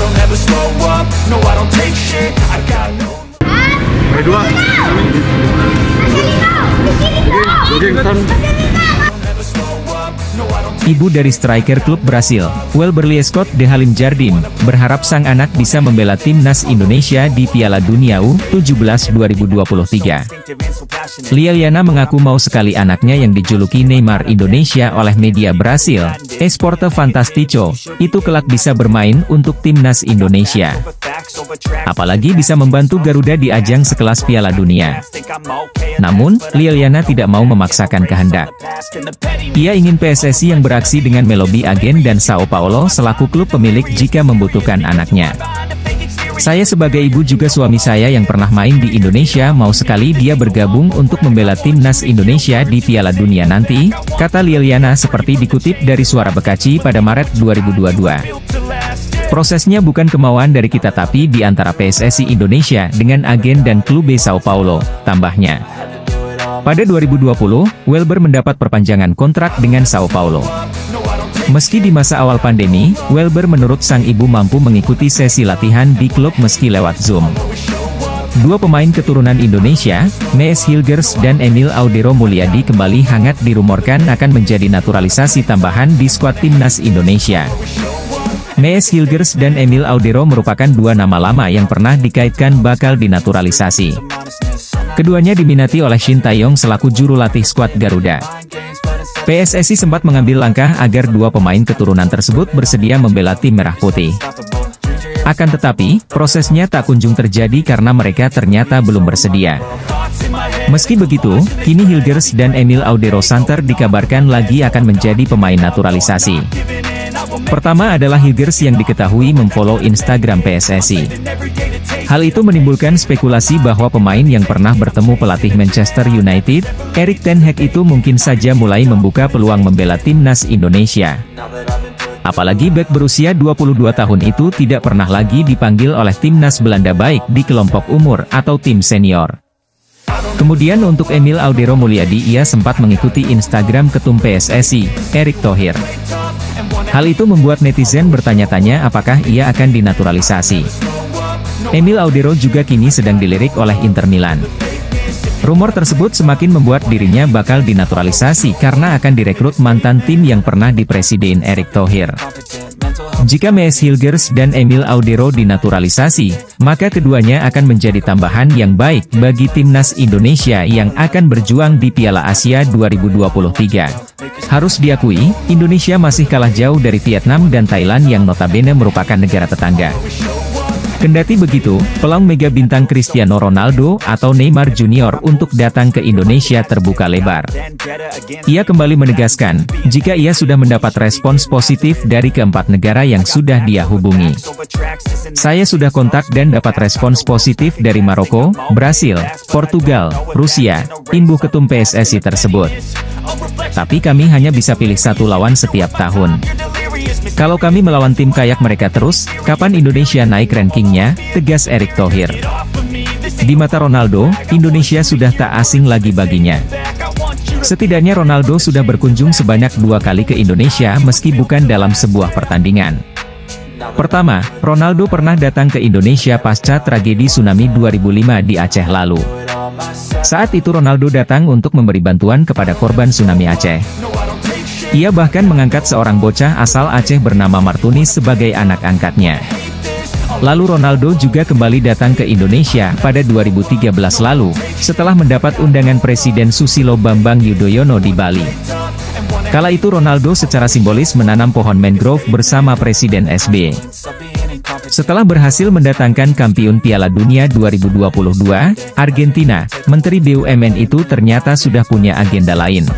don't ever slow up, no I don't take shit, I got no. Dua. Ibu dari striker klub Brasil, Welberly Scott de Halim Jardim, berharap sang anak bisa membela timnas Indonesia di Piala Dunia U17 2023. Liliana mengaku mau sekali anaknya yang dijuluki Neymar Indonesia oleh media Brasil, Esporte Fantástico, itu kelak bisa bermain untuk timnas Indonesia. Apalagi bisa membantu Garuda di ajang sekelas Piala Dunia. Namun, Liliana tidak mau memaksakan kehendak. Ia ingin PSSI yang beraksi dengan Melobi Agen dan Sao Paulo selaku klub pemilik jika membutuhkan anaknya. Saya sebagai ibu juga suami saya yang pernah main di Indonesia mau sekali dia bergabung untuk membela timnas Indonesia di Piala Dunia nanti, kata Liliana seperti dikutip dari Suara Bekaci pada Maret 2022. Prosesnya bukan kemauan dari kita tapi di antara PSSI Indonesia dengan agen dan klub Sao Paulo, tambahnya. Pada 2020, Welber mendapat perpanjangan kontrak dengan Sao Paulo. Meski di masa awal pandemi, Welber menurut sang ibu mampu mengikuti sesi latihan di klub meski lewat Zoom. Dua pemain keturunan Indonesia, Mees Hilgers dan Emil Audero Mulyadi kembali hangat dirumorkan akan menjadi naturalisasi tambahan di skuad timnas Indonesia. Mees Hilgers dan Emil Audero merupakan dua nama lama yang pernah dikaitkan bakal dinaturalisasi. Keduanya diminati oleh Shin Taeyong selaku juru latih skuad Garuda. PSSI sempat mengambil langkah agar dua pemain keturunan tersebut bersedia membela tim Merah Putih. Akan tetapi, prosesnya tak kunjung terjadi karena mereka ternyata belum bersedia. Meski begitu, kini Hilgers dan Emil Audero Santer dikabarkan lagi akan menjadi pemain naturalisasi. Pertama adalah Hilgers yang diketahui memfollow Instagram PSSI. Hal itu menimbulkan spekulasi bahwa pemain yang pernah bertemu pelatih Manchester United, Erik ten Hag itu mungkin saja mulai membuka peluang membela timnas Indonesia. Apalagi bek berusia 22 tahun itu tidak pernah lagi dipanggil oleh timnas Belanda baik di kelompok umur atau tim senior. Kemudian untuk Emil Audero Mulyadi ia sempat mengikuti Instagram ketum PSSI, Erick Thohir. Hal itu membuat netizen bertanya-tanya apakah ia akan dinaturalisasi. Emil Audero juga kini sedang dilirik oleh Inter Milan. Rumor tersebut semakin membuat dirinya bakal dinaturalisasi karena akan direkrut mantan tim yang pernah dipresiden Erick Thohir. Jika Mees Hilgers dan Emil Audero dinaturalisasi, maka keduanya akan menjadi tambahan yang baik bagi timnas Indonesia yang akan berjuang di Piala Asia 2023. Harus diakui, Indonesia masih kalah jauh dari Vietnam dan Thailand yang notabene merupakan negara tetangga. Kendati begitu, peluang mega bintang Cristiano Ronaldo atau Neymar Junior untuk datang ke Indonesia terbuka lebar. Ia kembali menegaskan, jika ia sudah mendapat respons positif dari keempat negara yang sudah dia hubungi. Saya sudah kontak dan dapat respons positif dari Maroko, Brasil, Portugal, Rusia, imbuh ketum PSSI tersebut. Tapi kami hanya bisa pilih satu lawan setiap tahun. Kalau kami melawan tim kayak mereka terus, kapan Indonesia naik rankingnya, tegas Erick Thohir. Di mata Ronaldo, Indonesia sudah tak asing lagi baginya. Setidaknya Ronaldo sudah berkunjung sebanyak 2 kali ke Indonesia meski bukan dalam sebuah pertandingan. Pertama, Ronaldo pernah datang ke Indonesia pasca tragedi tsunami 2005 di Aceh lalu. Saat itu Ronaldo datang untuk memberi bantuan kepada korban tsunami Aceh. Ia bahkan mengangkat seorang bocah asal Aceh bernama Martunis sebagai anak angkatnya. Lalu Ronaldo juga kembali datang ke Indonesia pada 2013 lalu, setelah mendapat undangan Presiden Susilo Bambang Yudhoyono di Bali. Kala itu Ronaldo secara simbolis menanam pohon mangrove bersama Presiden SBY. Setelah berhasil mendatangkan kampiun Piala Dunia 2022, Argentina, Menteri BUMN itu ternyata sudah punya agenda lain.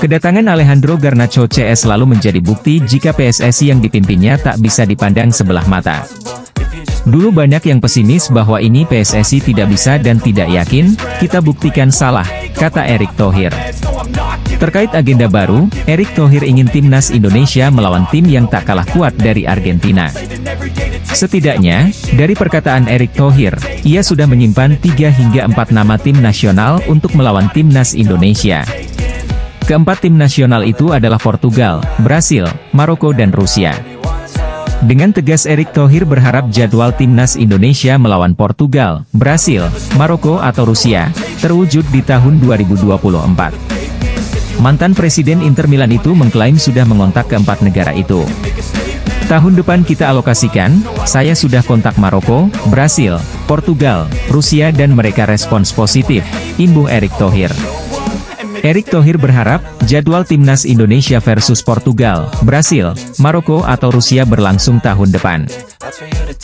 Kedatangan Alejandro Garnacho CS lalu menjadi bukti jika PSSI yang dipimpinnya tak bisa dipandang sebelah mata. Dulu banyak yang pesimis bahwa ini PSSI tidak bisa dan tidak yakin, kita buktikan salah, kata Erick Thohir. Terkait agenda baru, Erick Thohir ingin timnas Indonesia melawan tim yang tak kalah kuat dari Argentina. Setidaknya, dari perkataan Erick Thohir, ia sudah menyimpan 3 hingga 4 nama tim nasional untuk melawan timnas Indonesia. Keempat tim nasional itu adalah Portugal, Brasil, Maroko dan Rusia. Dengan tegas Erick Thohir berharap jadwal timnas Indonesia melawan Portugal, Brasil, Maroko atau Rusia, terwujud di tahun 2024. Mantan Presiden Inter Milan itu mengklaim sudah mengontak keempat negara itu. Tahun depan kita alokasikan, saya sudah kontak Maroko, Brasil, Portugal, Rusia dan mereka respons positif, imbuh Erick Thohir. Erick Thohir berharap, jadwal timnas Indonesia versus Portugal, Brasil, Maroko atau Rusia berlangsung tahun depan.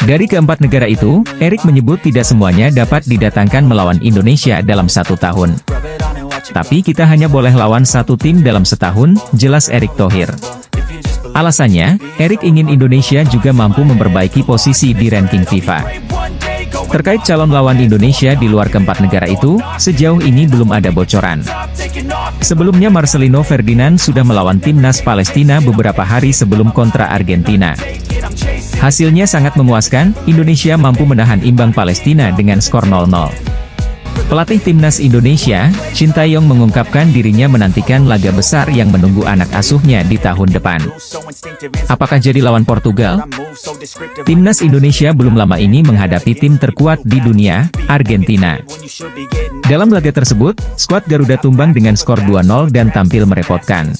Dari keempat negara itu, Erick menyebut tidak semuanya dapat didatangkan melawan Indonesia dalam 1 tahun. Tapi kita hanya boleh lawan 1 tim dalam setahun, jelas Erick Thohir. Alasannya, Erick ingin Indonesia juga mampu memperbaiki posisi di ranking FIFA. Terkait calon lawan Indonesia di luar keempat negara itu, sejauh ini belum ada bocoran. Sebelumnya Marcelino Ferdinand sudah melawan timnas Palestina beberapa hari sebelum kontra Argentina. Hasilnya sangat memuaskan, Indonesia mampu menahan imbang Palestina dengan skor 0-0. Pelatih timnas Indonesia, Shin Tae-yong mengungkapkan dirinya menantikan laga besar yang menunggu anak asuhnya di tahun depan. Apakah jadi lawan Portugal? Timnas Indonesia belum lama ini menghadapi tim terkuat di dunia, Argentina. Dalam laga tersebut, skuad Garuda tumbang dengan skor 2-0 dan tampil merepotkan.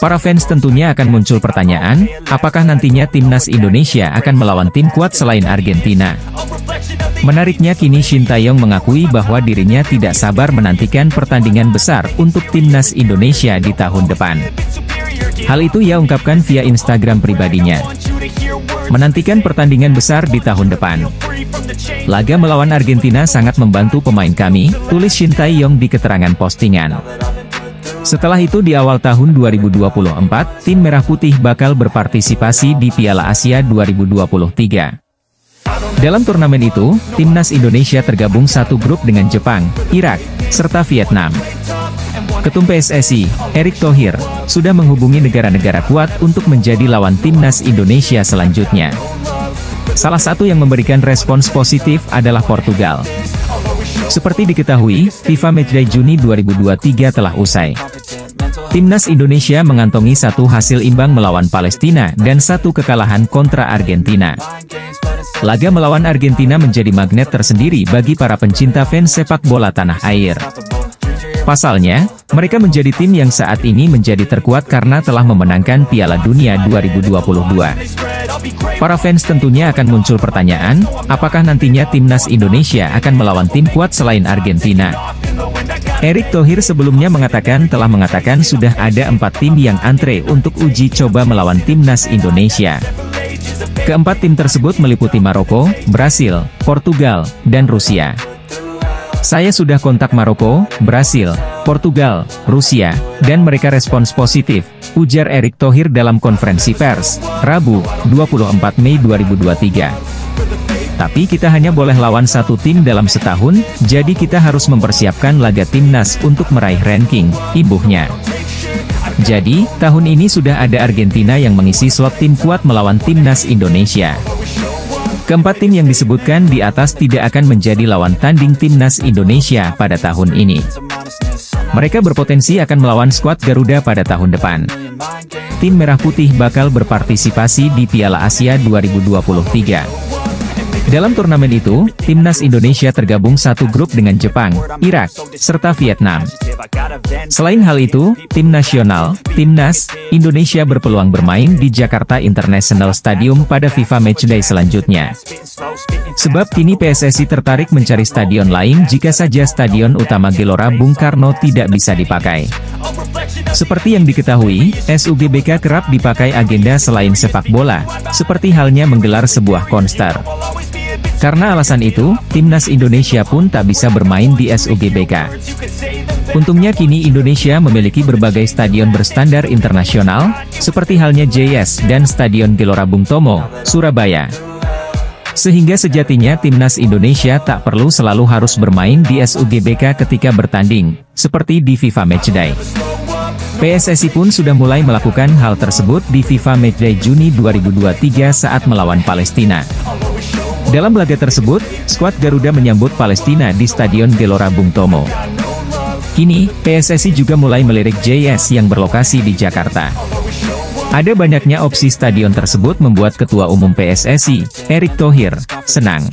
Para fans tentunya akan muncul pertanyaan, apakah nantinya timnas Indonesia akan melawan tim kuat selain Argentina? Menariknya kini Shin Tae-yong mengakui bahwa dirinya tidak sabar menantikan pertandingan besar untuk timnas Indonesia di tahun depan. Hal itu ia ungkapkan via Instagram pribadinya. Menantikan pertandingan besar di tahun depan. Laga melawan Argentina sangat membantu pemain kami, tulis Shin Tae-yong di keterangan postingan. Setelah itu di awal tahun 2024, tim Merah Putih bakal berpartisipasi di Piala Asia 2023. Dalam turnamen itu, timnas Indonesia tergabung satu grup dengan Jepang, Irak, serta Vietnam. Ketum PSSI, Erick Thohir, sudah menghubungi negara-negara kuat untuk menjadi lawan timnas Indonesia selanjutnya. Salah satu yang memberikan respons positif adalah Portugal. Seperti diketahui, FIFA Matchday Juni 2023 telah usai. Timnas Indonesia mengantongi 1 hasil imbang melawan Palestina dan 1 kekalahan kontra Argentina. Laga melawan Argentina menjadi magnet tersendiri bagi para pencinta fans sepak bola tanah air. Pasalnya, mereka menjadi tim yang saat ini menjadi terkuat karena telah memenangkan Piala Dunia 2022. Para fans tentunya akan muncul pertanyaan, apakah nantinya timnas Indonesia akan melawan tim kuat selain Argentina? Erick Thohir sebelumnya mengatakan sudah ada 4 tim yang antre untuk uji coba melawan timnas Indonesia. Keempat tim tersebut meliputi Maroko, Brasil, Portugal, dan Rusia. Saya sudah kontak Maroko, Brasil, Portugal, Rusia, dan mereka respons positif, ujar Erick Thohir dalam konferensi pers, Rabu, 24 Mei 2023. Tapi kita hanya boleh lawan 1 tim dalam setahun, jadi kita harus mempersiapkan laga timnas untuk meraih ranking, imbuhnya. Jadi, tahun ini sudah ada Argentina yang mengisi slot tim kuat melawan timnas Indonesia. Keempat tim yang disebutkan di atas tidak akan menjadi lawan tanding timnas Indonesia pada tahun ini. Mereka berpotensi akan melawan skuad Garuda pada tahun depan. Tim Merah Putih bakal berpartisipasi di Piala Asia 2023. Dalam turnamen itu, timnas Indonesia tergabung satu grup dengan Jepang, Irak, serta Vietnam. Selain hal itu, tim nasional, Timnas, Indonesia berpeluang bermain di Jakarta International Stadium pada FIFA Matchday selanjutnya. Sebab kini PSSI tertarik mencari stadion lain jika saja stadion utama Gelora Bung Karno tidak bisa dipakai. Seperti yang diketahui, SUGBK kerap dipakai agenda selain sepak bola, seperti halnya menggelar sebuah konser. Karena alasan itu, timnas Indonesia pun tak bisa bermain di SUGBK. Untungnya kini Indonesia memiliki berbagai stadion berstandar internasional, seperti halnya JS dan Stadion Gelora Bung Tomo, Surabaya. Sehingga sejatinya timnas Indonesia tak perlu selalu harus bermain di SUGBK ketika bertanding, seperti di FIFA Matchday. PSSI pun sudah mulai melakukan hal tersebut di FIFA Matchday Juni 2023 saat melawan Palestina. Dalam laga tersebut, skuad Garuda menyambut Palestina di Stadion Gelora Bung Tomo. Kini, PSSI juga mulai melirik JS yang berlokasi di Jakarta. Ada banyaknya opsi stadion tersebut membuat Ketua Umum PSSI, Erick Thohir, senang.